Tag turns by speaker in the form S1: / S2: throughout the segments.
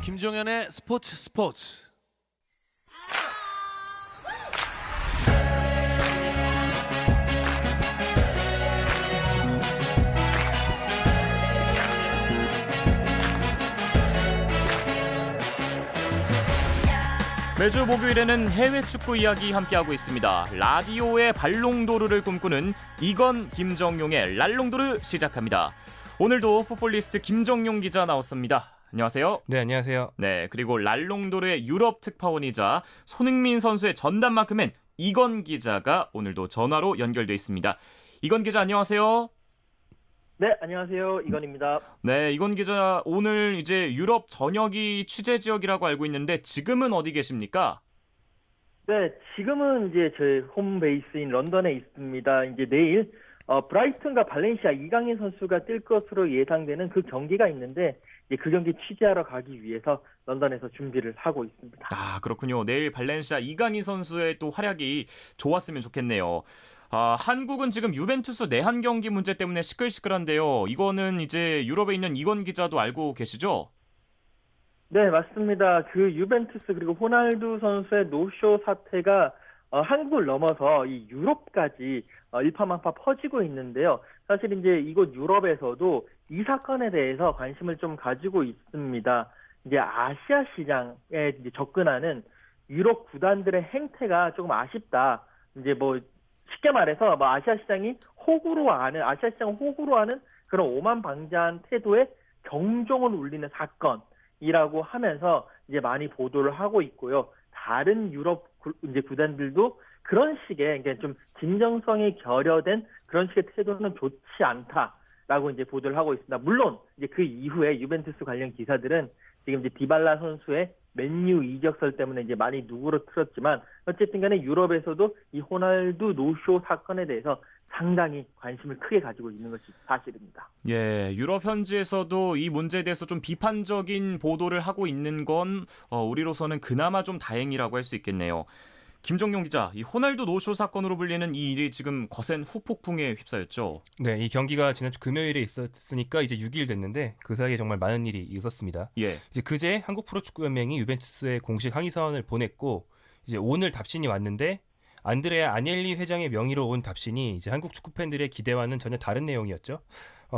S1: 김종현의 스포츠.
S2: 매주 목요일에는 해외 축구 이야기 함께하고 있습니다. 라디오의 발롱도르를 꿈꾸는 이건 김정용의 랄롱도르 시작합니다. 오늘도 풋볼리스트 김정용 기자 나왔습니다. 안녕하세요.
S3: 네, 안녕하세요.
S2: 네, 그리고 랄롱도르의 유럽 특파원이자 손흥민 선수의 전담마크맨 이건 기자가 오늘도 전화로 연결돼 있습니다. 이건 기자 안녕하세요.
S4: 네, 안녕하세요. 이건입니다.
S2: 네, 이건 기자 오늘 이제 유럽 전역이 취재 지역이라고 알고 있는데 지금은 어디 계십니까?
S4: 네, 지금은 이제 제 홈 베이스인 런던에 있습니다. 이제 내일 브라이튼과 발렌시아 이강인 선수가 뛸 것으로 예상되는 그 경기가 있는데 이제 그 경기 취재하러 가기 위해서 런던에서 준비를 하고 있습니다.
S2: 아, 그렇군요. 내일 발렌시아 이강인 선수의 또 활약이 좋았으면 좋겠네요. 한국은 지금 유벤투스 내한 경기 문제 때문에 시끌시끌한데요. 이거는 이제 유럽에 있는 이건 기자도 알고 계시죠?
S4: 네, 맞습니다. 그 유벤투스 그리고 호날두 선수의 노쇼 사태가 한국을 넘어서 이 유럽까지 일파만파 퍼지고 있는데요. 사실 이제 이곳 유럽에서도 이 사건에 대해서 관심을 좀 가지고 있습니다. 이제 아시아 시장에 이제 접근하는 유럽 구단들의 행태가 조금 아쉽다. 이제 뭐 쉽게 말해서 뭐 아시아 시장을 호구로 하는 그런 오만방자한 태도에 경종을 울리는 사건이라고 하면서 이제 많이 보도를 하고 있고요. 다른 유럽 이제 구단들도 그런 식의 그러니까 좀 진정성이 결여된 그런 식의 태도는 좋지 않다라고 이제 보도를 하고 있습니다. 물론 이제 그 이후에 유벤투스 관련 기사들은 지금 이제 디발라 선수의 맨유 이적설 때문에 이제 많이 누그러뜨렸지만 어쨌든 간에 유럽에서도 이 호날두 노쇼 사건에 대해서 상당히 관심을 크게 가지고 있는 것이 사실입니다.
S2: 예, 유럽 현지에서도 이 문제에 대해서 좀 비판적인 보도를 하고 있는 건 우리로서는 그나마 좀 다행이라고 할 수 있겠네요. 김정용 기자, 이 호날두 노쇼 사건으로 불리는 이 일이 지금 거센 후폭풍에 휩싸였죠.
S3: 네, 이 경기가 지난주 금요일에 있었으니까 이제 6일 됐는데 그 사이에 정말 많은 일이 있었습니다.
S2: 예.
S3: 이제 그제 한국 프로축구연맹이 유벤투스에 공식 항의 서한을 보냈고 이제 오늘 답신이 왔는데 안드레아 아넬리 회장의 명의로 온 답신이 이제 한국 축구 팬들의 기대와는 전혀 다른 내용이었죠.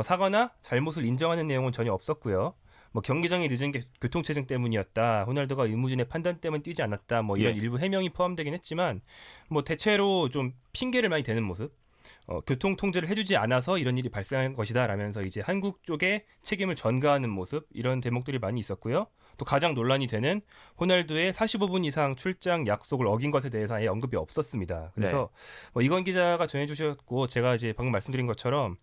S3: 사과나 잘못을 인정하는 내용은 전혀 없었고요. 뭐 경기장이 늦은 게 교통체증 때문이었다. 호날두가 의무진의 판단 때문에 뛰지 않았다. 뭐 이런 일부 해명이 포함되긴 했지만 뭐 대체로 좀 핑계를 많이 대는 모습. 교통 통제를 해주지 않아서 이런 일이 발생한 것이다 라면서 이제 한국 쪽에 책임을 전가하는 모습 이런 대목들이 많이 있었고요. 또 가장 논란이 되는 호날두의 45분 이상 출장 약속을 어긴 것에 대해서 아예 언급이 없었습니다. 그래서 뭐 이건 기자가 전해주셨고 제가 이제 방금 말씀드린 것처럼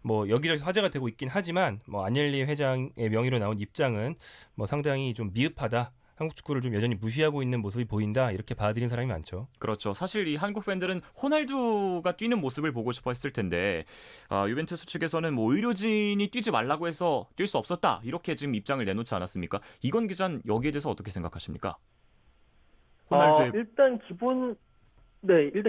S3: 뭐 여기저기서 화제가 되고 있긴 하지만 뭐 아넬리 회장의 명의로 나온 입장은 뭐 상당히 좀 미흡하다. 한국 축구를 좀 여전히 무시하고 있는 모습이 보인다 이렇게 받아들인 사람이 많죠.
S2: 그렇죠. 사실 이 한국 팬들은 호날두가 뛰는 모습을 보고 싶어 했을 텐데 유벤투스 측에서는 뭐 의료진이 뛰지 말라고 해서 뛸 수 없었다 이렇게 지금 입장을 내놓지 않았습니까? 이건 기자는 여기에 대해서 어떻게 생각하십니까? 호날두의
S4: 일단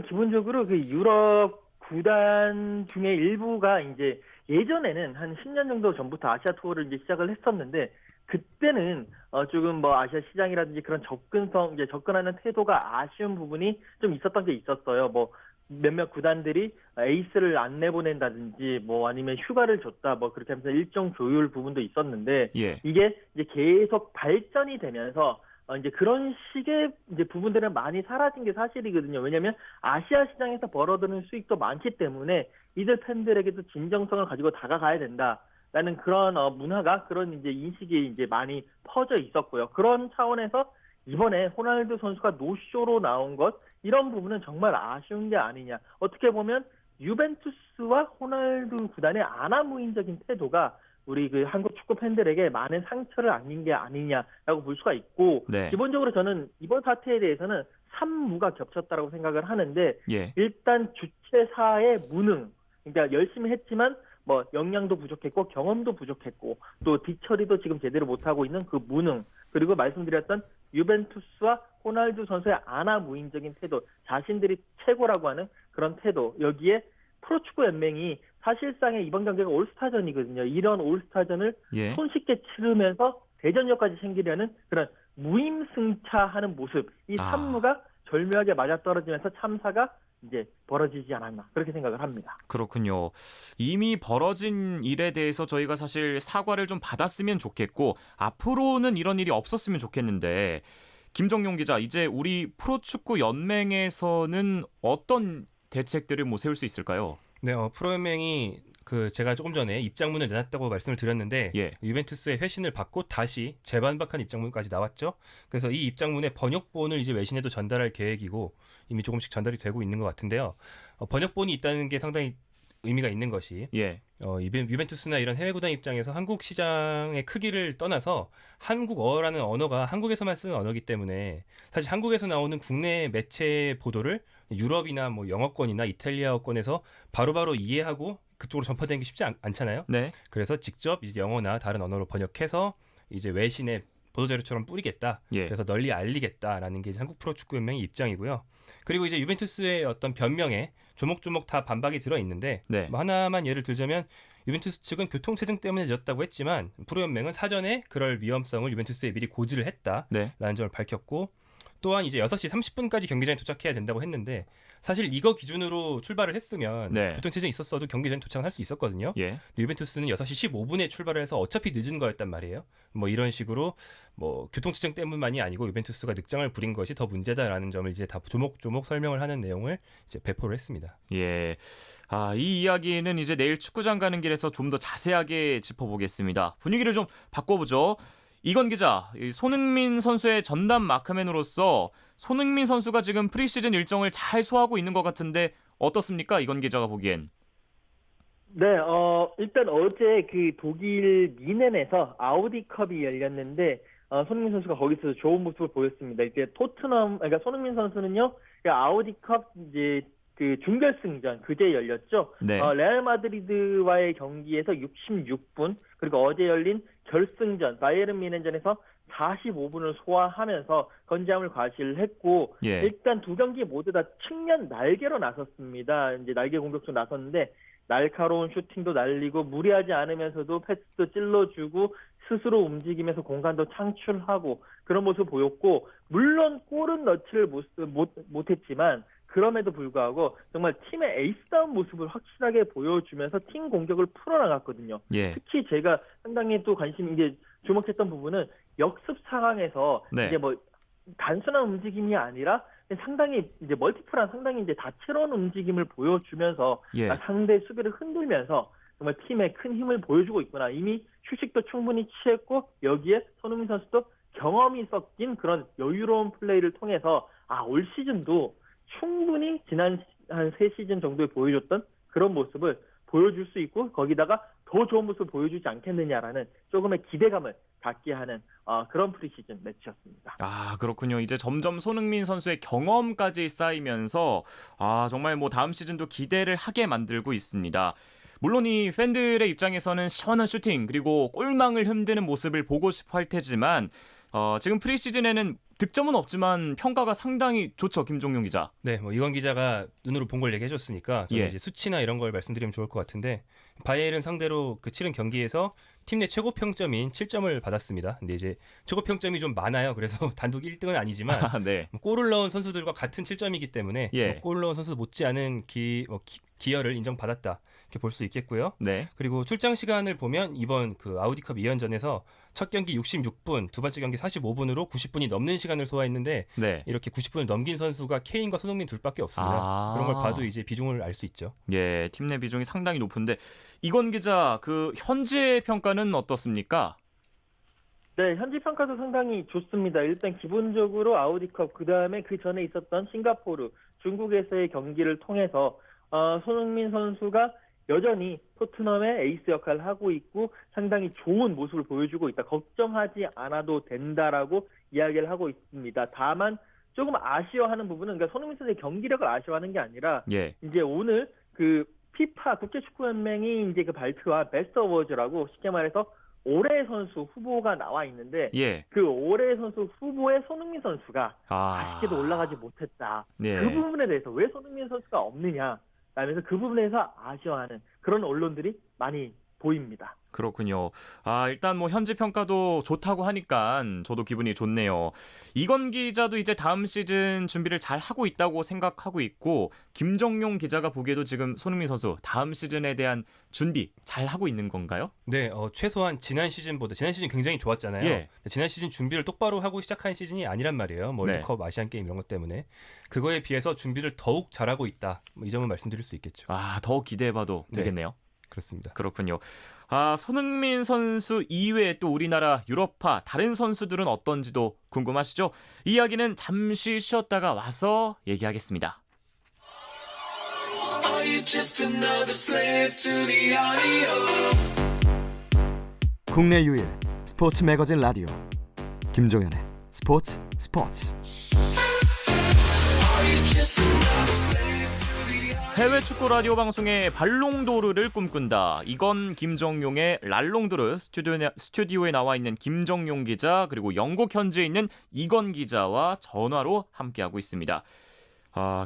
S4: 기본적으로 그 유럽 구단 중에 일부가 이제 예전에는 한 10년 정도 전부터 아시아 투어를 이제 시작을 했었는데 그때는 조금 뭐 아시아 시장이라든지 그런 접근하는 태도가 아쉬운 부분이 좀 있었던 게 있었어요. 뭐 몇몇 구단들이 에이스를 안 내보낸다든지 뭐 아니면 휴가를 줬다 뭐 그렇게 하면서 일정 조율 부분도 있었는데 이게 이제 계속 발전이 되면서 이제 그런 식의 이제 부분들은 많이 사라진 게 사실이거든요. 왜냐하면 아시아 시장에서 벌어드는 수익도 많기 때문에 이들 팬들에게도 진정성을 가지고 다가가야 된다라는 그런 문화가 그런 이제 인식이 이제 많이 퍼져 있었고요. 그런 차원에서 이번에 호날두 선수가 노쇼로 나온 것 이런 부분은 정말 아쉬운 게 아니냐. 어떻게 보면 유벤투스와 호날두 구단의 아나무인적인 태도가 우리 그 한국 축구 팬들에게 많은 상처를 안긴 게 아니냐라고 볼 수가 있고 기본적으로 저는 이번 사태에 대해서는 산무가 겹쳤다라고 생각을 하는데 일단 주최사의 무능, 그러니까 열심히 했지만 뭐 역량도 부족했고 경험도 부족했고 또 뒤처리도 지금 제대로 못하고 있는 그 무능 그리고 말씀드렸던 유벤투스와 호날두 선수의 아나무인적인 태도, 자신들이 최고라고 하는 그런 태도 여기에 프로축구 연맹이 사실상의 이번 경기가 올스타전이거든요. 이런 올스타전을
S2: 예.
S4: 손쉽게 치르면서 대전력까지 챙기려는 그런 무임승차하는 모습, 이
S2: 아.
S4: 산무가 절묘하게 맞아떨어지면서 참사가 이제 벌어지지 않았나 그렇게 생각을 합니다.
S2: 그렇군요. 이미 벌어진 일에 대해서 저희가 사실 사과를 좀 받았으면 좋겠고 앞으로는 이런 일이 없었으면 좋겠는데 김정용 기자, 이제 우리 프로축구 연맹에서는 어떤 대책들을 뭐 세울 수 있을까요?
S3: 네, 프로연맹이 제가 조금 전에 입장문을 내놨다고 말씀을 드렸는데
S2: 예.
S3: 유벤투스의 회신을 받고 다시 재반박한 입장문까지 나왔죠. 그래서 이 입장문의 번역본을 이제 외신에도 전달할 계획이고 이미 조금씩 전달이 되고 있는 것 같은데요. 번역본이 있다는 게 상당히 의미가 있는 것이
S2: 예.
S3: 유벤투스나 이런 해외 구단 입장에서 한국 시장의 크기를 떠나서 한국어라는 언어가 한국에서만 쓰는 언어이기 때문에 사실 한국에서 나오는 국내 매체 보도를 유럽이나 뭐 영어권이나 이탈리아어권에서 바로바로 이해하고 그쪽으로 전파되는 게 쉽지 않잖아요.
S2: 네.
S3: 그래서 직접 이제 영어나 다른 언어로 번역해서 이제 외신에 보도자료처럼 뿌리겠다.
S2: 예.
S3: 그래서 널리 알리겠다라는 게 이제 한국 프로축구연맹의 입장이고요. 그리고 이제 유벤투스의 어떤 변명에 조목조목 다 반박이 들어 있는데
S2: 네.
S3: 뭐 하나만 예를 들자면 유벤투스 측은 교통체증 때문에 늦었다고 했지만 프로연맹은 사전에 그럴 위험성을 유벤투스에 미리 고지를 했다라는
S2: 네.
S3: 점을 밝혔고 또한 이제 6시 30분까지 경기장에 도착해야 된다고 했는데 사실 이거 기준으로 출발을 했으면
S2: 네.
S3: 교통체증이 있었어도 경기장에 도착을 할 수 있었거든요.
S2: 예.
S3: 근데 유벤투스는 6시 15분에 출발을 해서 어차피 늦은 거였단 말이에요. 뭐 이런 식으로 뭐 교통체증 때문만이 아니고 유벤투스가 늑장을 부린 것이 더 문제다라는 점을 이제 다 조목조목 설명을 하는 내용을 이제 배포를 했습니다.
S2: 예. 이 이야기는 이제 내일 축구장 가는 길에서 좀 더 자세하게 짚어보겠습니다. 분위기를 좀 바꿔보죠. 이건 기자, 손흥민 선수의 전담 마크맨으로서 손흥민 선수가 지금 프리시즌 일정을 잘 소화하고 있는 것 같은데 어떻습니까? 이건 기자가 보기엔.
S4: 네, 일단 어제 그 독일 미넨에서 아우디컵이 열렸는데 손흥민 선수가 거기서 좋은 모습을 보였습니다. 이제 그러니까 손흥민 선수는요, 아우디컵 이제 그 준결승전 그제 열렸죠.
S2: 네.
S4: 레알 마드리드와의 경기에서 66분 그리고 어제 열린 결승전 바이에른 뮌헨전에서 45분을 소화하면서 건재함을 과시를 했고
S2: 예.
S4: 일단 두 경기 모두 다 측면 날개로 나섰습니다. 이제 날개 공격수 나섰는데 날카로운 슈팅도 날리고 무리하지 않으면서도 패스도 찔러주고 스스로 움직이면서 공간도 창출하고 그런 모습을 보였고 물론 골은 넣지를 못했지만 그럼에도 불구하고 정말 팀의 에이스다운 모습을 확실하게 보여주면서 팀 공격을 풀어나갔거든요.
S2: 예.
S4: 특히 제가 상당히 또 관심 이게 주목했던 부분은 역습 상황에서
S2: 네.
S4: 이제 뭐 단순한 움직임이 아니라 상당히 이제 멀티플한 상당히 이제 다채로운 움직임을 보여주면서
S2: 예.
S4: 상대 수비를 흔들면서 정말 팀에 큰 힘을 보여주고 있구나. 이미 휴식도 충분히 취했고 여기에 손흥민 선수도 경험이 섞인 그런 여유로운 플레이를 통해서 올 시즌도 충분히 지난 한 3시즌 정도에 보여줬던 그런 모습을 보여줄 수 있고 거기다가 더 좋은 모습을 보여주지 않겠느냐라는 조금의 기대감을 갖게 하는 그런 프리시즌 매치였습니다.
S2: 그렇군요. 이제 점점 손흥민 선수의 경험까지 쌓이면서 정말 뭐 다음 시즌도 기대를 하게 만들고 있습니다. 물론 이 팬들의 입장에서는 시원한 슈팅 그리고 골망을 흔드는 모습을 보고 싶어 할 테지만 지금 프리시즌에는 득점은 없지만 평가가 상당히 좋죠, 김종용 기자.
S3: 네, 뭐 이건 기자가 눈으로 본 걸 얘기해줬으니까 저는
S2: 예.
S3: 이제 수치나 이런 걸 말씀드리면 좋을 것 같은데 바이에른 상대로 그 치른 경기에서 팀 내 최고 평점인 7점을 받았습니다. 근데 이제 최고 평점이 좀 많아요. 그래서 단독 1등은 아니지만
S2: 네.
S3: 골을 넣은 선수들과 같은 7점이기 때문에
S2: 예.
S3: 골을 넣은 선수 못지않은 기여를 인정받았다 이렇게 볼 수 있겠고요.
S2: 네.
S3: 그리고 출장 시간을 보면 이번 그 아우디컵 2연전에서 첫 경기 66분, 두 번째 경기 45분으로 90분이 넘는 시간을 소화했는데
S2: 네.
S3: 이렇게 90분을 넘긴 선수가 케인과 손흥민 둘밖에 없습니다. 그런 걸 봐도 이제 비중을 알 수 있죠.
S2: 예, 팀 내 비중이 상당히 높은데 이건 기자, 그 현재 평가는 어떻습니까?
S4: 네, 현지 평가도 상당히 좋습니다. 일단 기본적으로 아우디컵 그다음에 그 전에 있었던 싱가포르, 중국에서의 경기를 통해서 손흥민 선수가 여전히 토트넘의 에이스 역할을 하고 있고 상당히 좋은 모습을 보여주고 있다. 걱정하지 않아도 된다라고 이야기를 하고 있습니다. 다만 조금 아쉬워하는 부분은 그러니까 손흥민 선수의 경기력을 아쉬워하는 게 아니라
S2: 예.
S4: 이제 오늘 그 피파 국제축구연맹이 이제 그 발표한 베스트 어워즈라고 쉽게 말해서 올해의 선수 후보가 나와 있는데
S2: 예.
S4: 그 올해의 선수 후보에 손흥민 선수가 아쉽게도 올라가지 못했다.
S2: 예.
S4: 그 부분에 대해서 왜 손흥민 선수가 없느냐 라면서 그 부분에서 아쉬워하는 그런 언론들이 많이 보입니다.
S2: 그렇군요. 일단 뭐 현지 평가도 좋다고 하니까 저도 기분이 좋네요. 이건 기자도 이제 다음 시즌 준비를 잘 하고 있다고 생각하고 있고, 김정용 기자가 보기에도 지금 손흥민 선수 다음 시즌에 대한 준비 잘 하고 있는 건가요?
S3: 네, 최소한 지난 시즌 굉장히 좋았잖아요.
S2: 예.
S3: 지난 시즌 준비를 똑바로 하고 시작한 시즌이 아니란 말이에요. 뭐 월드컵, 아시안 게임 이런 것 때문에 그거에 비해서 준비를 더욱 잘하고 있다. 이 점은 말씀드릴 수 있겠죠.
S2: 더 기대해봐도
S3: 네.
S2: 되겠네요.
S3: 그렇습니다.
S2: 그렇군요. 손흥민 선수 이외에 또 우리나라 유럽파 다른 선수들은 어떤지도 궁금하시죠? 이야기는 잠시 쉬었다가 와서 얘기하겠습니다.
S5: 국내 유일 스포츠 매거진 라디오 김종현의 스포츠.
S2: 해외 축구 라디오 방송의 발롱도르를 꿈꾼다. 이건 김정용의 랄롱도르. 스튜디오에 나와 있는 김정용 기자, 그리고 영국 현지에 있는 이건 기자와 전화로 함께하고 있습니다.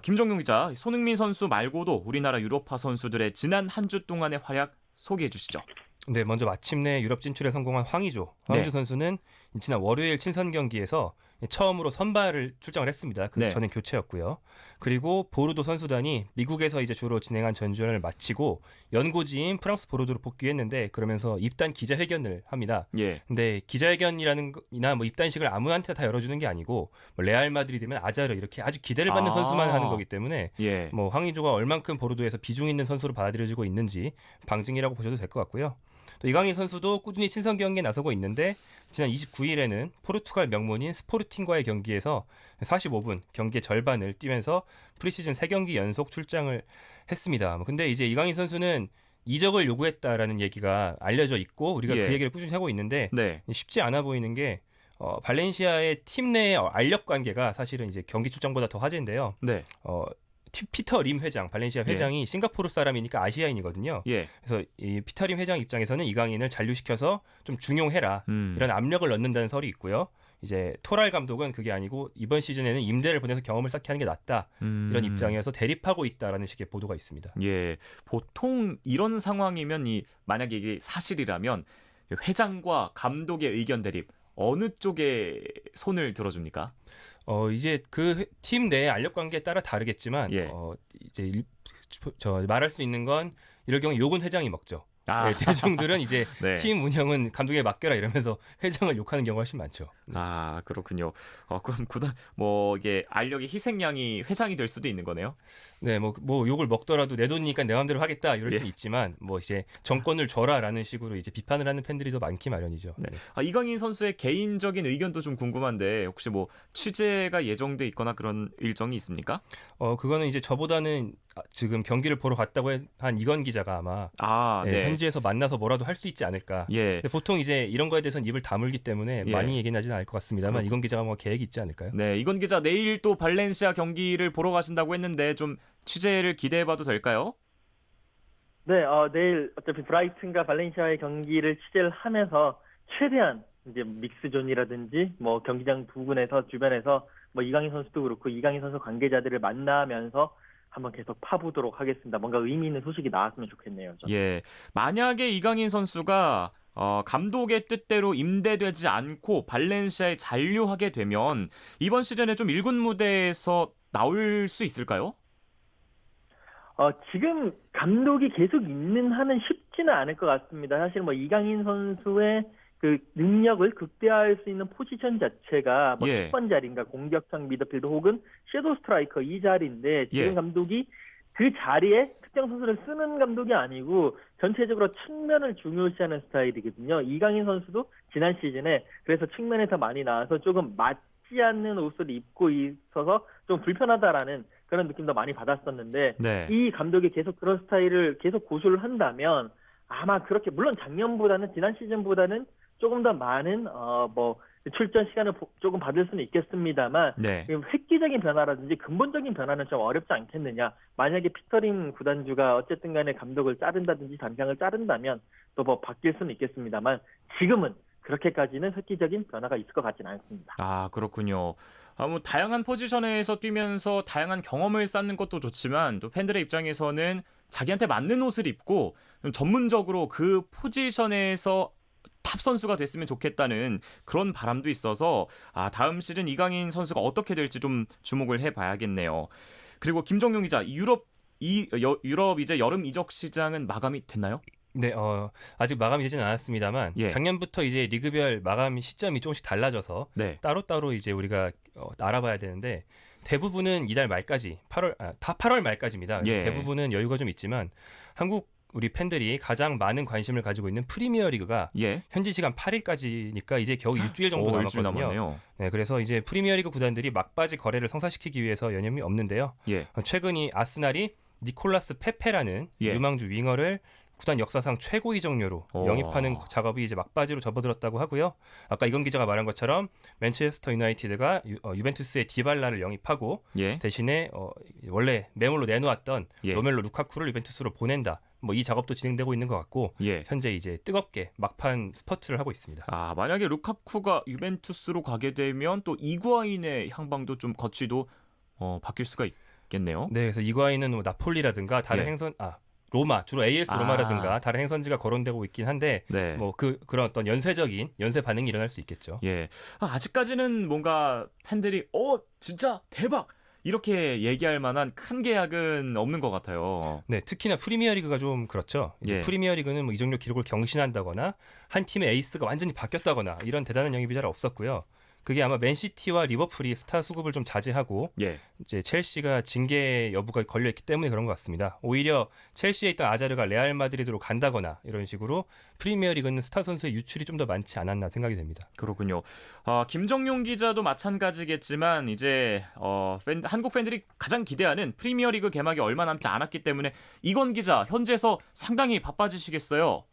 S2: 김정용 기자, 손흥민 선수 말고도 우리나라 유럽파 선수들의 지난 한 주 동안의 활약 소개해 주시죠.
S3: 네, 먼저 마침내 유럽 진출에 성공한 황의조 선수는 지난 월요일 친선 경기에서 처음으로 선발을 출장을 했습니다. 그 전에 교체였고요. 그리고 보르도 선수단이 미국에서 이제 주로 진행한 전주전을 마치고 연고지인 프랑스 보르도로 복귀했는데, 그러면서 입단 기자회견을 합니다. 근데 기자회견이나 뭐 입단식을 아무한테나 다 열어주는 게 아니고, 뭐 레알 마드리드면 아자르 이렇게 아주 기대를 받는 선수만 하는 거기 때문에 뭐 황의조가 얼만큼 보르도에서 비중 있는 선수로 받아들여지고 있는지 방증이라고 보셔도 될 것 같고요. 또 이강인 선수도 꾸준히 친선 경기에 나서고 있는데, 지난 29일에는 포르투갈 명문인 스포르팅과의 경기에서 45분 경기의 절반을 뛰면서 프리시즌 3경기 연속 출장을 했습니다. 근데 이제 이강인 선수는 이적을 요구했다라는 얘기가 알려져 있고, 우리가 그 얘기를 꾸준히 하고 있는데 쉽지 않아 보이는 게 발렌시아의 팀 내의 알력 관계가 사실은 이제 경기 출장보다 더 화제인데요. 피터 림 회장, 발렌시아 회장이 싱가포르 사람이니까 아시아인이거든요. 그래서 이 피터 림 회장 입장에서는 이강인을 잔류시켜서 좀 중용해라, 이런 압력을 넣는다는 설이 있고요. 이제 토랄 감독은 그게 아니고 이번 시즌에는 임대를 보내서 경험을 쌓게 하는 게 낫다, 이런 입장에서 대립하고 있다라는 식의 보도가 있습니다.
S2: 보통 이런 상황이면 만약에 이게 사실이라면 회장과 감독의 의견 대립, 어느 쪽에 손을 들어줍니까?
S3: 이제 그 팀 내 알력 관계에 따라 다르겠지만 이제 말할 수 있는 건 이럴 경우 욕은 회장이 먹죠. 대중들은 이제 팀 운영은 감독에 맡겨라 이러면서 회장을 욕하는 경우가 훨씬 많죠.
S2: 그렇군요. 그럼 구단 이게 알력의 희생양이 회장이 될 수도 있는 거네요.
S3: 네, 뭐 욕을 먹더라도 내 돈이니까 내 마음대로 하겠다 이럴 수 있지만, 뭐 이제 정권을 줘라라는 식으로 이제 비판을 하는 팬들이 더 많기 마련이죠.
S2: 이강인 선수의 개인적인 의견도 좀 궁금한데, 혹시 뭐 취재가 예정돼 있거나 그런 일정이 있습니까?
S3: 그거는 이제 저보다는 지금 경기를 보러 갔다고 한 이건 기자가 아마 현지에서 만나서 뭐라도 할 수 있지 않을까. 근데 보통 이제 이런 거에 대해서는 입을 다물기 때문에 많이 얘기는 하지는 않을 것 같습니다만, 이건 기자가 뭐 계획이 있지 않을까요?
S2: 이건 기자 내일 또 발렌시아 경기를 보러 가신다고 했는데 좀 취재를 기대해봐도 될까요?
S4: 네, 내일 어차피 브라이튼과 발렌시아의 경기를 취재를 하면서 최대한 이제 믹스존이라든지 뭐 경기장 부근에서 주변에서 뭐 이강인 선수도 그렇고 이강인 선수 관계자들을 만나면서 한번 계속 파보도록 하겠습니다. 뭔가 의미 있는 소식이 나왔으면 좋겠네요. 저는.
S2: 만약에 이강인 선수가 감독의 뜻대로 임대되지 않고 발렌시아에 잔류하게 되면 이번 시즌에 좀 1군 무대에서 나올 수 있을까요?
S4: 지금 감독이 계속 있는 한은 쉽지는 않을 것 같습니다. 사실 뭐 이강인 선수의 그 능력을 극대화할 수 있는 포지션 자체가 뭐 10번 자리인가 공격형 미드필더 혹은 섀도우 스트라이커 이 자리인데, 지금 감독이 그 자리에 특정 선수를 쓰는 감독이 아니고 전체적으로 측면을 중요시하는 스타일이거든요. 이강인 선수도 지난 시즌에 그래서 측면에 더 많이 나와서 조금 맞지 않는 옷을 입고 있어서 좀 불편하다라는 그런 느낌도 많이 받았었는데, 이 감독이 계속 그런 스타일을 계속 고수를 한다면 아마 그렇게, 물론 작년보다는 지난 시즌보다는 조금 더 많은 출전 시간을 조금 받을 수는 있겠습니다만 획기적인 변화라든지 근본적인 변화는 좀 어렵지 않겠느냐. 만약에 피터림 구단주가 어쨌든 간에 감독을 자른다든지 단장을 자른다면 또 뭐 바뀔 수는 있겠습니다만, 지금은 그렇게까지는 획기적인 변화가 있을 것 같지는 않습니다.
S2: 그렇군요. 뭐 다양한 포지션에서 뛰면서 다양한 경험을 쌓는 것도 좋지만, 또 팬들의 입장에서는 자기한테 맞는 옷을 입고 좀 전문적으로 그 포지션에서 탑 선수가 됐으면 좋겠다는 그런 바람도 있어서 다음 시즌 이강인 선수가 어떻게 될지 좀 주목을 해봐야겠네요. 그리고 김정용 기자, 유럽 이제 여름 이적 시장은 마감이 됐나요?
S3: 네, 아직 마감이 되진 않았습니다만
S2: 예.
S3: 작년부터 이제 리그별 마감 시점이 조금씩 달라져서
S2: 네.
S3: 따로따로 이제 우리가 알아봐야 되는데 대부분은 이달 말까지 다 8월 말까지입니다.
S2: 예.
S3: 대부분은 여유가 좀 있지만 한국 우리 팬들이 가장 많은 관심을 가지고 있는 프리미어리그가
S2: 예.
S3: 현지 시간 8일까지니까 이제 겨우 일주일 정도
S2: 일주일
S3: 남았거든요.
S2: 남았네요.
S3: 네, 그래서 이제 프리미어리그 구단들이 막바지 거래를 성사시키기 위해서 여념이 없는데요.
S2: 예.
S3: 최근이 아스날이 니콜라스 페페라는
S2: 예.
S3: 유망주 윙어를 구단 역사상 최고 이적료로 영입하는 작업이 이제 막바지로 접어들었다고 하고요. 아까 이건 기자가 말한 것처럼 맨체스터 유나이티드가 유벤투스의 디발라를 영입하고
S2: 예.
S3: 대신에 원래 매물로 내놓았던
S2: 예.
S3: 로멜로 루카쿠를 유벤투스로 보낸다. 뭐 이 작업도 진행되고 있는 것 같고
S2: 예.
S3: 현재 이제 뜨겁게 막판 스퍼트를 하고 있습니다.
S2: 만약에 루카쿠가 유벤투스로 가게 되면 또 이구아인의 향방도 좀 거취도 바뀔 수가 있겠네요.
S3: 네, 그래서 이과인은 뭐 나폴리라든가 다른
S2: 예.
S3: 로마, 주로 AS 로마라든가 다른 행선지가 거론되고 있긴 한데
S2: 네.
S3: 뭐 그런 어떤 연쇄 반응이 일어날 수 있겠죠.
S2: 예. 아직까지는 뭔가 팬들이 진짜 대박 이렇게 얘기할 만한 큰 계약은 없는 것 같아요.
S3: 네, 특히나 프리미어리그가 좀 그렇죠. 이제
S2: 예.
S3: 프리미어리그는 뭐 이적료 기록을 경신한다거나 한 팀의 에이스가 완전히 바뀌었다거나 이런 대단한 영입이 잘 없었고요. 그게 아마 맨시티와 리버풀이 스타 수급을 좀 자제하고
S2: 예.
S3: 이제 첼시가 징계 여부가 걸려 있기 때문에 그런 것 같습니다. 오히려 첼시에 있던 아자르가 레알 마드리드로 간다거나 이런 식으로 프리미어리그는 스타 선수의 유출이 좀 더 많지 않았나 생각이 됩니다.
S2: 그렇군요. 김정용 기자도 마찬가지겠지만 이제 한국 팬들이 가장 기대하는 프리미어리그 개막이 얼마 남지 않았기 때문에 이건 기자 현지에서 상당히 바빠지시겠어요.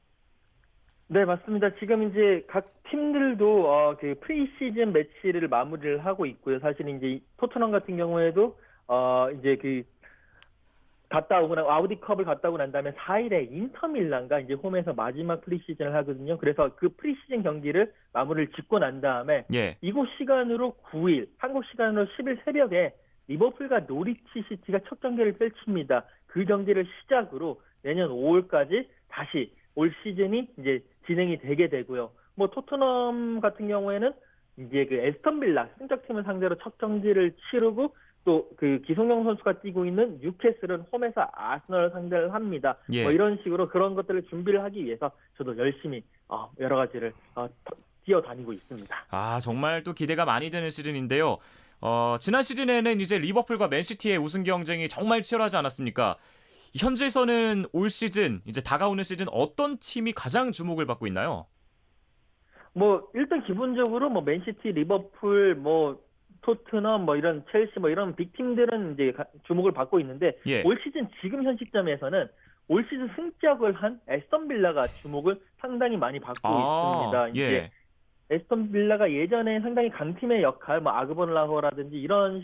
S4: 네, 맞습니다. 지금 이제 각 팀들도 그 프리시즌 매치를 마무리를 하고 있고요. 사실 이제 토트넘 같은 경우에도 이제 그 갔다 오고 아우디컵을 갔다 오고 난 다음에 4일에 인터밀란과 이제 홈에서 마지막 프리시즌을 하거든요. 그래서 그 프리시즌 경기를 마무리를 짓고 난 다음에
S2: 예.
S4: 이곳 시간으로 9일, 한국 시간으로 10일 새벽에 리버풀과 노리치 시티가 첫 경기를 펼칩니다. 그 경기를 시작으로 내년 5월까지 다시 올 시즌이 이제 진행이 되게 되고요. 뭐 토트넘 같은 경우에는 이제 그 에스턴 빌라 승격팀을 상대로 첫 경기를 치르고 또 그 기성용 선수가 뛰고 있는 뉴캐슬은 홈에서 아스널을 상대를 합니다.
S2: 예.
S4: 뭐 이런 식으로 그런 것들을 준비를 하기 위해서 저도 열심히 여러 가지를 뛰어다니고 있습니다.
S2: 정말 또 기대가 많이 되는 시즌인데요. 지난 시즌에는 이제 리버풀과 맨시티의 우승 경쟁이 정말 치열하지 않았습니까? 현지에서는 올 시즌, 이제 다가오는 시즌 어떤 팀이 가장 주목을 받고 있나요?
S4: 뭐 일단 기본적으로 뭐 맨시티, 리버풀, 뭐 토트넘, 뭐 이런 첼시, 뭐 이런 빅팀들은 이제 주목을 받고 있는데
S2: 예.
S4: 올 시즌 지금 현 시점에서는 올 시즌 승격을 한 에스턴 빌라가 주목을 상당히 많이 받고 있습니다. 이제
S2: 예.
S4: 에스턴 빌라가 예전에 상당히 강팀의 역할, 뭐 아그본 라호라든지 이런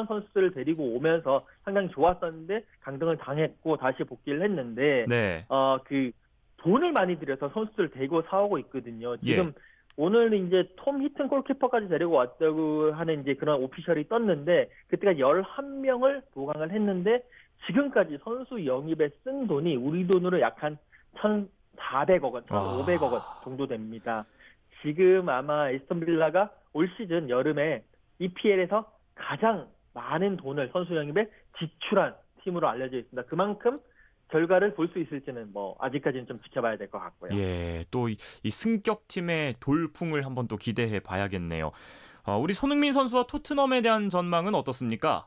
S4: 선수들을 데리고 오면서 상당히 좋았었는데 강등을 당했고 다시 복귀를 했는데
S2: 네.
S4: 그 돈을 많이 들여서 선수들을 데리고 사오고 있거든요. 지금
S2: 예.
S4: 오늘 이제 톰 히튼 골키퍼까지 데리고 왔다고 하는 이제 그런 오피셜이 떴는데 그때가 11명을 보강을 했는데 지금까지 선수 영입에 쓴 돈이 우리 돈으로 약 한 1,400억 원, 1,500억 원 정도 됩니다. 지금 아마 에스턴 빌라가 올 시즌 여름에 EPL에서 가장 많은 돈을 선수 영입에 지출한 팀으로 알려져 있습니다. 그만큼 결과를 볼 수 있을지는 뭐 아직까지는 좀 지켜봐야 될 것 같고요.
S2: 예, 또 이 승격팀의 돌풍을 한번 또 기대해 봐야겠네요. 우리 손흥민 선수와 토트넘에 대한 전망은 어떻습니까?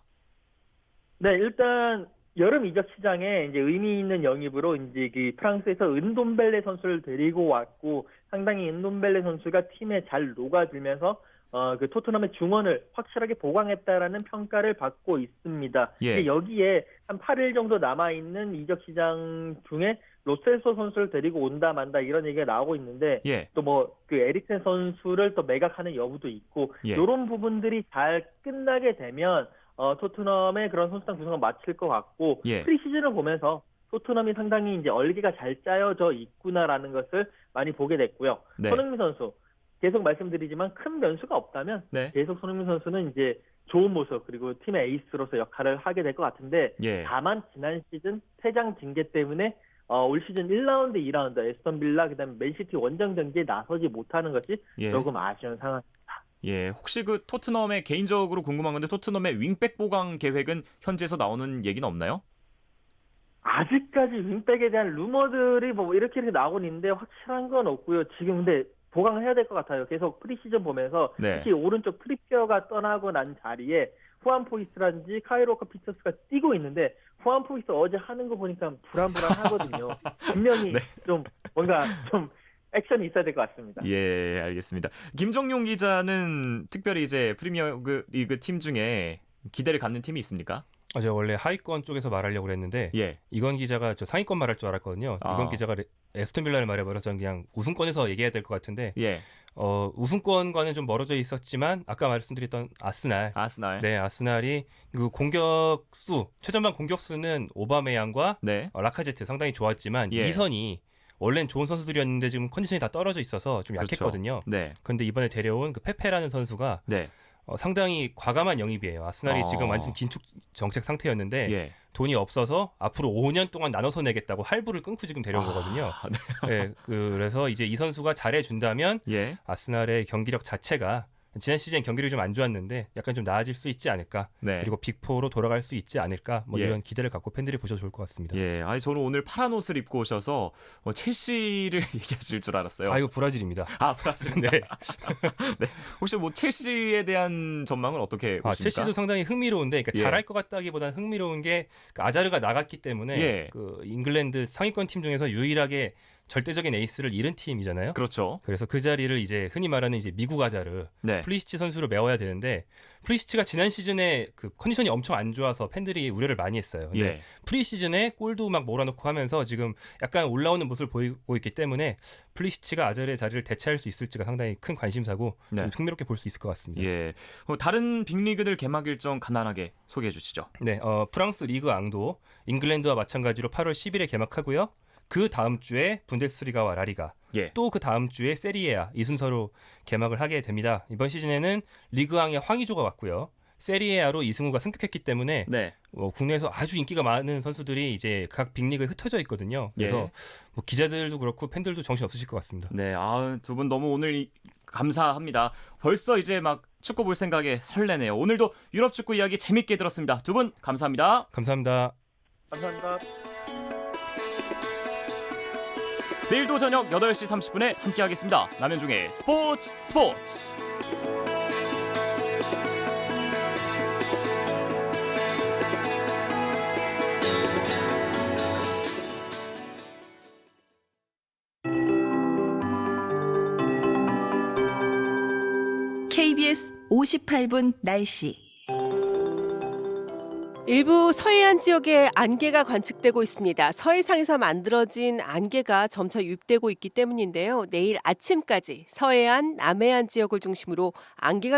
S4: 네, 일단 여름 이적 시장에 이제 의미 있는 영입으로 이제 그 프랑스에서 은돔벨레 선수를 데리고 왔고 상당히 은돔벨레 선수가 팀에 잘 녹아들면서 그 토트넘의 중원을 확실하게 보강했다라는 평가를 받고 있습니다.
S2: 예.
S4: 여기에 한 8일 정도 남아있는 이적 시장 중에 로셀소 선수를 데리고 온다 만다 이런 얘기가 나오고 있는데
S2: 예.
S4: 또 뭐 그 에릭센 선수를 또 매각하는 여부도 있고
S2: 예.
S4: 이런 부분들이 잘 끝나게 되면 토트넘의 그런 선수단 구성을 마칠 것 같고
S2: 예.
S4: 프리시즌을 보면서 토트넘이 상당히 이제 얼개가 잘 짜여져 있구나라는 것을 많이 보게 됐고요.
S2: 네.
S4: 손흥민 선수 계속 말씀드리지만 큰 변수가 없다면
S2: 네.
S4: 계속 손흥민 선수는 이제 좋은 모습 그리고 팀의 에이스로서 역할을 하게 될 것 같은데
S2: 예.
S4: 다만 지난 시즌 퇴장 징계 때문에 올 시즌 1라운드, 2라운드 에스턴 빌라 그다음에 맨시티 원정 경기에 나서지 못하는 것이
S2: 예.
S4: 조금 아쉬운 상황.
S2: 예, 혹시 그 토트넘의 개인적으로 궁금한 건데 토트넘의 윙백 보강 계획은 현지에서 나오는 얘기는 없나요?
S4: 아직까지 윙백에 대한 루머들이 뭐 이렇게 나오고 있는데 확실한 건 없고요. 지금 근데 보강을 해야 될 것 같아요. 계속 프리시즌 보면서
S2: 네.
S4: 특히 오른쪽 트리피어가 떠나고 난 자리에 후안 포이스라든지 카이로카 피처스가 뛰고 있는데 후안 포이스 어제 하는 거 보니까 불안불안하거든요. 분명히
S2: 네.
S4: 좀 뭔가 좀 액션이 있어야 될 것 같습니다.
S2: 예, 알겠습니다. 김정용 기자는 특별히 이제 프리미어 리그 팀 중에 기대를 갖는 팀이 있습니까?
S3: 제가 원래 하위권 쪽에서 말하려고 그랬는데
S2: 예.
S3: 이건 기자가 저 상위권 말할 줄 알았거든요.
S2: 아.
S3: 이건 기자가 에스턴 빌라를 말해버려서 저는 그냥 우승권에서 얘기해야 될 것 같은데
S2: 예.
S3: 우승권과는 좀 멀어져 있었지만 아까 말씀드렸던 아스날.
S2: 아스날.
S3: 네, 아스날이 그 공격수 최전방 공격수는 오바메양과
S2: 네.
S3: 라카제트 상당히 좋았지만
S2: 예.
S3: 이선이 원래는 좋은 선수들이었는데 지금 컨디션이 다 떨어져 있어서 좀
S2: 그렇죠.
S3: 약했거든요.
S2: 네.
S3: 그런데 이번에 데려온 그 페페라는 선수가
S2: 네.
S3: 상당히 과감한 영입이에요. 아스날이
S2: 어.
S3: 지금 완전 긴축 정책 상태였는데
S2: 예.
S3: 돈이 없어서 앞으로 5년 동안 나눠서 내겠다고 할부를 끊고 지금 데려온 거거든요. 네, 그래서 이제 이 선수가 잘해준다면
S2: 예.
S3: 아스날의 경기력 자체가 지난 시즌 경기력이 좀 안 좋았는데 약간 좀 나아질 수 있지 않을까.
S2: 네.
S3: 그리고 빅4로 돌아갈 수 있지 않을까. 뭐
S2: 예.
S3: 이런 기대를 갖고 팬들이 보셔도 좋을 것 같습니다.
S2: 예. 아니 저는 오늘 파란 옷을 입고 오셔서 첼시를 얘기하실 줄 알았어요.
S3: 이거 브라질입니다.
S2: 아, 브라질.
S3: 네.
S2: 네. 혹시 뭐 첼시에 대한 전망은 어떻게 보십니까?
S3: 첼시도 상당히 흥미로운데, 그러니까
S2: 예.
S3: 잘할 것 같다기보다는 흥미로운 게 아자르가 나갔기 때문에
S2: 예.
S3: 그 잉글랜드 상위권 팀 중에서 유일하게 절대적인 에이스를 잃은 팀이잖아요.
S2: 그렇죠.
S3: 그래서 그 자리를 이제 흔히 말하는 이제 미국 아자르,
S2: 네.
S3: 플리시치 선수로 메워야 되는데 플리시치가 지난 시즌에 그 컨디션이 엄청 안 좋아서 팬들이 우려를 많이 했어요. 근데
S2: 예.
S3: 프리시즌에 골도 막 몰아넣고 하면서 지금 약간 올라오는 모습을 보이고 있기 때문에 플리시치가 아자르의 자리를 대체할 수 있을지가 상당히 큰 관심사고
S2: 네.
S3: 좀 흥미롭게 볼 수 있을 것 같습니다.
S2: 예. 다른 빅리그들 개막 일정 간단하게 소개해 주시죠.
S3: 네, 프랑스 리그 앙도 잉글랜드와 마찬가지로 8월 10일에 개막하고요. 그 다음 주에 분데스리가와 라리가,
S2: 예.
S3: 또 그 다음 주에 세리에아 이 순서로 개막을 하게 됩니다. 이번 시즌에는 리그앙의 황의조가 왔고요. 세리에아로 이승우가 승격했기 때문에
S2: 네.
S3: 국내에서 아주 인기가 많은 선수들이 이제 각 빅리그에 흩어져 있거든요. 그래서
S2: 예.
S3: 뭐 기자들도 그렇고 팬들도 정신 없으실 것 같습니다.
S2: 네. 두 분 너무 오늘 감사합니다. 벌써 이제 막 축구 볼 생각에 설레네요. 오늘도 유럽 축구 이야기 재밌게 들었습니다. 두 분 감사합니다.
S3: 감사합니다.
S4: 감사합니다.
S2: 내일도 저녁 8시 30분에 함께하겠습니다. 남현중의 스포츠.
S6: KBS 58분 날씨.
S7: 일부 서해안 지역에 안개가 관측되고 있습니다. 서해상에서 만들어진 안개가 점차 유입되고 있기 때문인데요. 내일 아침까지 서해안, 남해안 지역을 중심으로 안개가